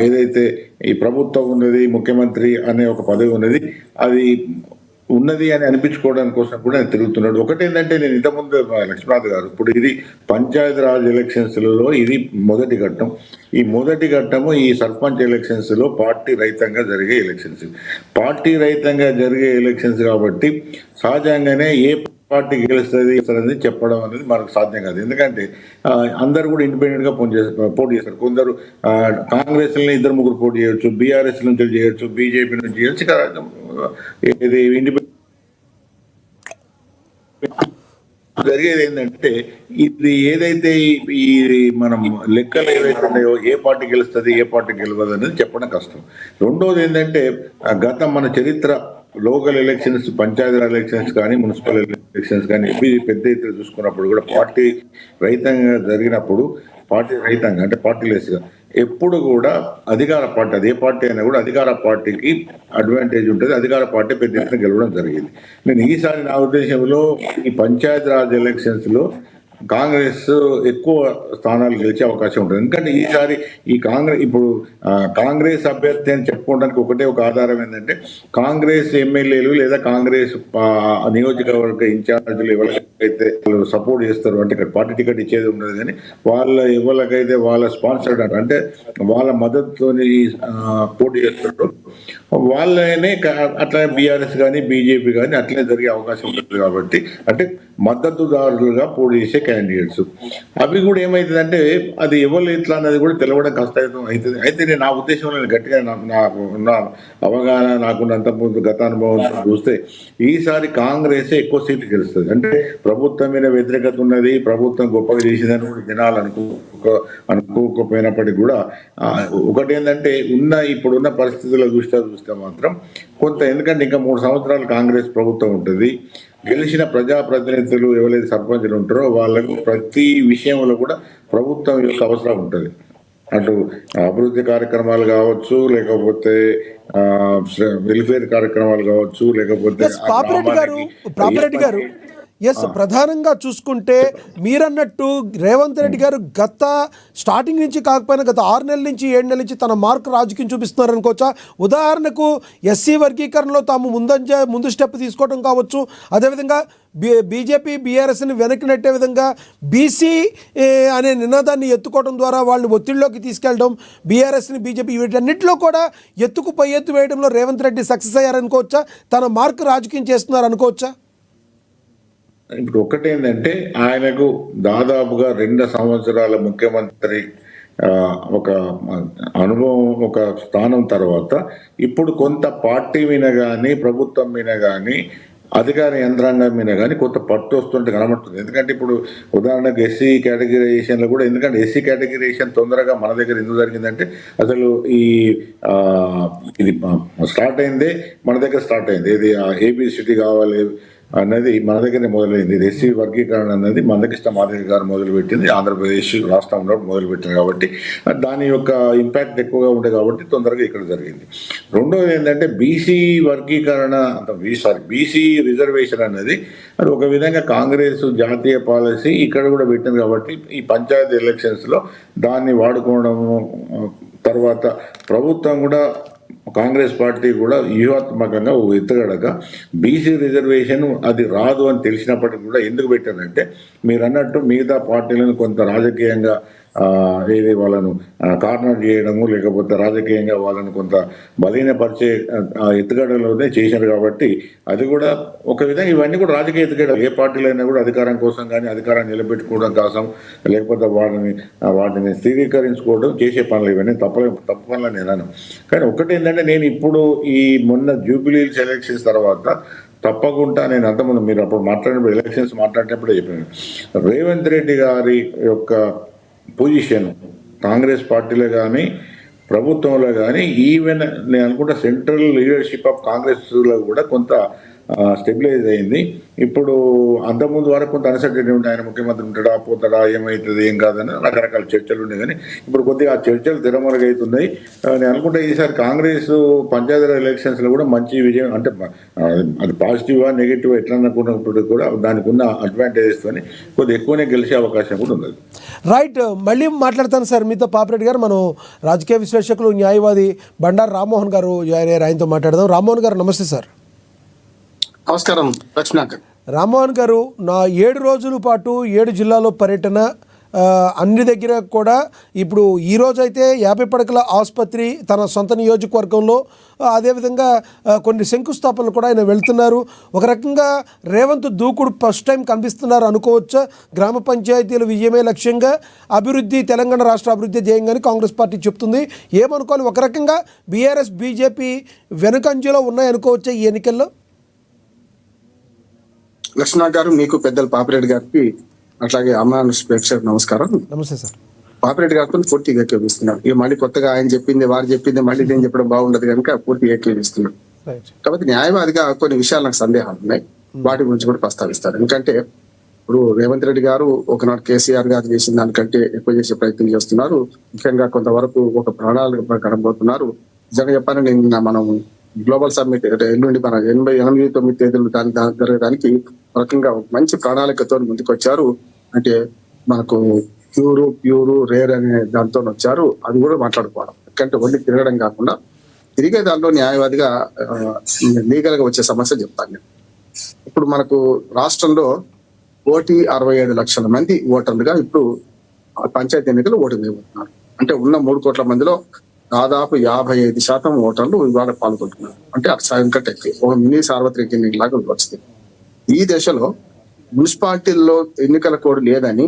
ఏదైతే ఈ ప్రభుత్వం ఉన్నది, ముఖ్యమంత్రి అనే ఒక పదవి ఉన్నది, అది ఉన్నది అని అనిపించుకోవడానికి కోసం కూడా ఆయన తిరుగుతున్నాడు. ఒకటేంటంటే నేను ఇంతకుముందు లక్ష్మీనాథ్ గారు, ఇప్పుడు ఇది పంచాయతీ రాజ్ ఎలక్షన్స్లలో ఇది మొదటి ఘట్టం. ఈ మొదటి ఘట్టము ఈ సర్పంచ్ ఎలక్షన్స్ లో పార్టీ రహితంగా జరిగే ఎలక్షన్స్. పార్టీ రహితంగా జరిగే ఎలక్షన్స్ కాబట్టి సహజంగానే ఏ పార్టీ గెలుస్తుంది అనేది చెప్పడం అనేది మనకు సాధ్యం కాదు. ఎందుకంటే అందరు కూడా ఇండిపెండెంట్ గా పోటీ చేస్తారు. కొందరు కాంగ్రెస్ ఇద్దరు ముగ్గురు పోటీ చేయొచ్చు, బీఆర్ఎస్ నుంచి చేయొచ్చు, బీజేపీ నుంచి చేయొచ్చు. ఇది ఇండిపెండెంట్ జరిగేది ఏంటంటే ఇది ఏదైతే ఈ మనం లెక్కలు ఏవైతే ఉన్నాయో ఏ పార్టీ గెలుస్తుంది ఏ పార్టీ గెలవదు అనేది చెప్పడం కష్టం. రెండోది ఏంటంటే గత మన చరిత్ర లోకల్ ఎలక్షన్స్, పంచాయతీ ఎలక్షన్స్ కానీ మున్సిపల్ ఎలక్షన్స్ కానీ ఇవి పెద్ద ఎత్తున చూసుకున్నప్పుడు కూడా పార్టీ రహితంగా జరిగినప్పుడు, పార్టీ రహితంగా అంటే పార్టీలెస్గా ఎప్పుడు కూడా అధికార పార్టీ, అదే పార్టీ అయినా కూడా అధికార పార్టీకి అడ్వాంటేజ్ ఉంటుంది, అధికార పార్టీ పెద్ద ఎత్తున గెలవడం జరిగింది. నేను ఈసారి నా ఉద్దేశంలో ఈ పంచాయతీ రాజ్ ఎలక్షన్స్ లో కాంగ్రెస్ ఎక్కువ స్థానాలు గెలిచే అవకాశం ఉంటుంది. ఎందుకంటే ఈసారి ఈ ఇప్పుడు కాంగ్రెస్ అభ్యర్థి అని చెప్పుకోవడానికి ఒకటే ఒక ఆధారం ఏంటంటే కాంగ్రెస్ ఎమ్మెల్యేలు లేదా కాంగ్రెస్ నియోజకవర్గ ఇన్ఛార్జీలు ఎవరికైతే సపోర్ట్ చేస్తారు, అంటే ఇక్కడ పార్టీ టికెట్ ఇచ్చేది ఉండదు, కానీ ఎవరికైతే వాళ్ళ స్పాన్సర్డ్ అంటే వాళ్ళ మద్దతుతో పోటీ చేస్తారు వాళ్ళనే అట్లా బీఆర్ఎస్ కానీ బీజేపీ కానీ అట్లనే జరిగే అవకాశం ఉంటుంది. కాబట్టి అంటే మద్దతుదారులుగా పోటీ చేసే క్యాండిడేట్స్ అవి కూడా ఏమవుతుందంటే అది ఎవరు ఎట్లా అన్నది కూడా తెలవడం కష్టం అవుతుంది. అయితే నేను నా ఉద్దేశంలో నేను గట్టిగా నాకు ఉన్న అవగాహన, నాకున్నంత గత అనుభవం చూస్తే ఈసారి కాంగ్రెస్ ఎక్కువ సీట్లు గెలుస్తుంది. అంటే ప్రభుత్వం మీద వ్యతిరేకత ఉన్నది, ప్రభుత్వం గొప్పగా చేసిందని కూడా జనాలు అనుకోకపోయినప్పటికీ కూడా ఒకటి ఏంటంటే ఇప్పుడున్న పరిస్థితుల్లో చూస్తే మాత్రం కొంత, ఎందుకంటే ఇంకా 3 సంవత్సరాలు కాంగ్రెస్ ప్రభుత్వం ఉంటుంది. గెలిచిన ప్రజాప్రతినిధులు ఎవరైతే సర్పంచులు ఉంటారో వాళ్ళకు ప్రతి విషయంలో కూడా ప్రభుత్వం యొక్క అవసరం ఉంటుంది. అటు అభివృద్ధి కార్యక్రమాలు కావచ్చు, లేకపోతే వెల్ఫేర్ కార్యక్రమాలు కావచ్చు, లేకపోతే ప్రధానంగా చూసుకుంటే మీరన్నట్టు రేవంత్ రెడ్డి గారు గత స్టార్టింగ్ నుంచి కాకపోయినా గత 6 నెలల నుంచి 7 నెలల నుంచి తన మార్కు రాజకీయం చూపిస్తున్నారు అనుకోవచ్చా? ఉదాహరణకు ఎస్సీ వర్గీకరణలో తాము ముందు స్టెప్ తీసుకోవడం కావచ్చు, అదేవిధంగా బీజేపీ బీఆర్ఎస్ని వెనక్కి నెట్టే విధంగా బీసీ అనే నినాదాన్ని ఎత్తుకోవడం ద్వారా వాళ్ళని ఒత్తిడిలోకి తీసుకెళ్ళడం, బీఆర్ఎస్ని బీజేపీ వీటన్నిటిలో కూడా పై ఎత్తు వేయడంలో రేవంత్ రెడ్డి సక్సెస్ అయ్యారనుకోవచ్చా? తన మార్కు రాజకీయం చేస్తున్నారు అనుకోవచ్చా? ఇప్పుడు ఒకటేంటంటే ఆయనకు దాదాపుగా 2 సంవత్సరాల ముఖ్యమంత్రి ఒక అనుభవం, ఒక స్థానం తర్వాత ఇప్పుడు కొంత పార్టీ మీద కానీ ప్రభుత్వం మీద కానీ అధికార యంత్రాంగం మీద కానీ కొంత పట్టు వస్తుంటే కనబడుతుంది. ఎందుకంటే ఇప్పుడు ఉదాహరణకు ఎస్సీ కేటగిరైజేషన్లో కూడా, ఎందుకంటే ఎస్సీ కేటగిరైజేషన్ తొందరగా మన దగ్గర ఎందుకు జరిగిందంటే అసలు ఇది స్టార్ట్ అయిందే మన దగ్గర స్టార్ట్ అయింది. ఇది ఏబిసిటీ కావాలి అన్నది మన దగ్గరనే మొదలైంది. ఎస్సీ వర్గీకరణ అన్నది మందకృష్ణ మాదిగ గారు మొదలుపెట్టింది, ఆంధ్రప్రదేశ్ రాష్ట్రంలో మొదలుపెట్టింది. కాబట్టి దాని యొక్క ఇంపాక్ట్ ఎక్కువగా ఉండే కాబట్టి తొందరగా ఇక్కడ జరిగింది. రెండోది ఏంటంటే వర్గీకరణ బీసీ రిజర్వేషన్ అన్నది అది ఒక విధంగా కాంగ్రెస్ జాతీయ పాలసీ ఇక్కడ కూడా పెట్టింది. కాబట్టి ఈ పంచాయతీ ఎలక్షన్స్లో దాన్ని వాడుకోవడము, తర్వాత ప్రభుత్వం కూడా కాంగ్రెస్ పార్టీ కూడా వ్యూహాత్మకంగా ఎత్తుగడగా బీసీ రిజర్వేషన్ అది రాదు అని తెలిసినప్పటికీ కూడా ఎందుకు పెట్టారంటే మీరు అన్నట్టు మిగతా పార్టీలను కొంత రాజకీయంగా ఏది వాళ్ళను కార్నర్ చేయడము, లేకపోతే రాజకీయంగా వాళ్ళను కొంత బలహీనపరిచే ఎత్తుగడలోనే చేశారు. కాబట్టి అది కూడా ఒక విధంగా ఇవన్నీ కూడా రాజకీయ ఎత్తుగడలు. ఏ పార్టీలో అయినా కూడా అధికారం కోసం కానీ అధికారాన్ని నిలబెట్టుకోవడం కోసం, లేకపోతే వాటిని స్థిరీకరించుకోవడం చేసే పనులు ఇవన్నీ తప్పు పనులు నేను అన్నాను. కానీ ఒకటి ఏంటంటే నేను ఇప్పుడు ఈ మొన్న జూబిలీ ఎలక్షన్స్ తర్వాత తప్పకుండా నేను అంతకుముందు మీరు అప్పుడు మాట్లాడినప్పుడు ఎలక్షన్స్ మాట్లాడినప్పుడే చెప్పాను, రేవంత్ రెడ్డి గారి యొక్క పొజిషన్ కాంగ్రెస్ పార్టీలో కానీ ప్రభుత్వంలో కానీ ఈవెన్ నేను అనుకుంటా సెంట్రల్ లీడర్షిప్ ఆఫ్ కాంగ్రెస్లో కూడా కొంత స్టెబిలైజ్ అయింది. ఇప్పుడు అంతకుముందు వరకు కొంత అన్సర్టెనిటీ ఉండే, ఆయన ముఖ్యమంత్రి ఉంటాడా పోతాడా ఏమవుతుంది ఏం కాదని రకరకాల చర్చలు ఉండే, కానీ ఇప్పుడు కొద్దిగా ఆ చర్చలు తెరమరుగవుతున్నాయి. నేను అనుకుంటే ఈసారి కాంగ్రెస్ పంచాయతీ ఎలక్షన్స్లో కూడా మంచి విజయం, అంటే అది పాజిటివ్గా నెగిటివ్ ఎట్లా అనుకున్నప్పుడు కూడా దానికి ఉన్న అడ్వాంటేజెస్తోని కొద్దిగా ఎక్కువనే గెలిచే అవకాశం కూడా ఉంది. రైట్, మళ్ళీ మాట్లాడతాను సార్ మీతో పాపిరెడ్డి గారు. మనం రాజకీయ విశ్లేషకులు న్యాయవాది బండారు రామ్మోహన్ గారు జాయిన్ అయ్యారు, ఆయనతో మాట్లాడదాం. రామ్మోహన్ గారు నమస్తే సార్. నమస్కారం లక్ష్మీనాథ్. రామ్మోహన్ గారు, నా 7 రోజుల పాటు 7 జిల్లాలో పర్యటన, అన్ని దగ్గర కూడా ఇప్పుడు ఈరోజు అయితే 50 పడకల ఆసుపత్రి తన సొంత నియోజకవర్గంలో, అదేవిధంగా కొన్ని శంకుస్థాపనలు కూడా ఆయన వెళ్తున్నారు. ఒక రకంగా రేవంత్ దూకుడు ఫస్ట్ టైం కనిపిస్తున్నారు అనుకోవచ్చా? గ్రామ పంచాయతీల విజయమే లక్ష్యంగా, అభివృద్ధి, తెలంగాణ రాష్ట్ర అభివృద్ధి ధ్యేయంగాని కాంగ్రెస్ పార్టీ చెప్తుంది. ఏమనుకోవాలి? ఒక రకంగా బీఆర్ఎస్ బీజేపీ వెనుకంజలో ఉన్నాయనుకోవచ్చా ఈ ఎన్నికల్లో? లక్ష్మీనాథ్ గారు, మీకు పెద్దలు పాపిరెడ్డి గారికి అట్లాగే అమ్మాను ప్రేక్షకులకు నమస్కారం. నమస్తే సార్. పాపిరెడ్డి గారితో పూర్తిగా ఏకీపిస్తున్నారు. ఇక మళ్ళీ కొత్తగా ఆయన చెప్పింది వారు చెప్పింది మళ్ళీ నేను చెప్పడం బాగుండదు కనుక పూర్తిగా ఏకీపిస్తున్నారు. రైట్. కాబట్టి న్యాయవాదిగా కొన్ని విషయాలు నాకు సందేహాలు ఉన్నాయి, వాటి గురించి కూడా ప్రస్తావిస్తారు. ఎందుకంటే ఇప్పుడు రేవంత్ రెడ్డి గారు ఒకనాడు కేసీఆర్ గారు చేసిన దానికంటే ఎక్కువ చేసే ప్రయత్నం చేస్తున్నారు. ముఖ్యంగా కొంతవరకు ఒక ప్రణాళిక ప్రకారం పోతున్నారు. నిజంగా చెప్పాలని నిన్న మనం గ్లోబల్ సమ్మిట్ ఎల్లుండి మన 88-9 తేదీలు జరగడానికి రకంగా మంచి ప్రణాళికతో ముందుకు వచ్చారు. అంటే మనకు ప్యూరు రేర్ అనే దాంతో వచ్చారు. అది కూడా మాట్లాడుకోవడం, ఎందుకంటే ఓన్లీ తిరగడం కాకుండా తిరిగే దానిలో న్యాయవాదిగా లీగల్ గా వచ్చే సమస్య చెప్తాను నేను. ఇప్పుడు మనకు రాష్ట్రంలో 1.67 లక్షల మంది ఓటర్లుగా ఇప్పుడు పంచాయతీ ఎన్నికలు ఓటు వేయబోతున్నారు. అంటే ఉన్న 3 కోట్ల మందిలో దాదాపు 55% ఓటర్లు ఇవాళ పాల్గొంటున్నారు. అంటే ఇంకా ఒక మినీ సార్వత్రిక ఎన్నికలాగా వస్తుంది. ఈ దశలో మున్సిపాలిటీల్లో ఎన్నికల కోడ్ లేదని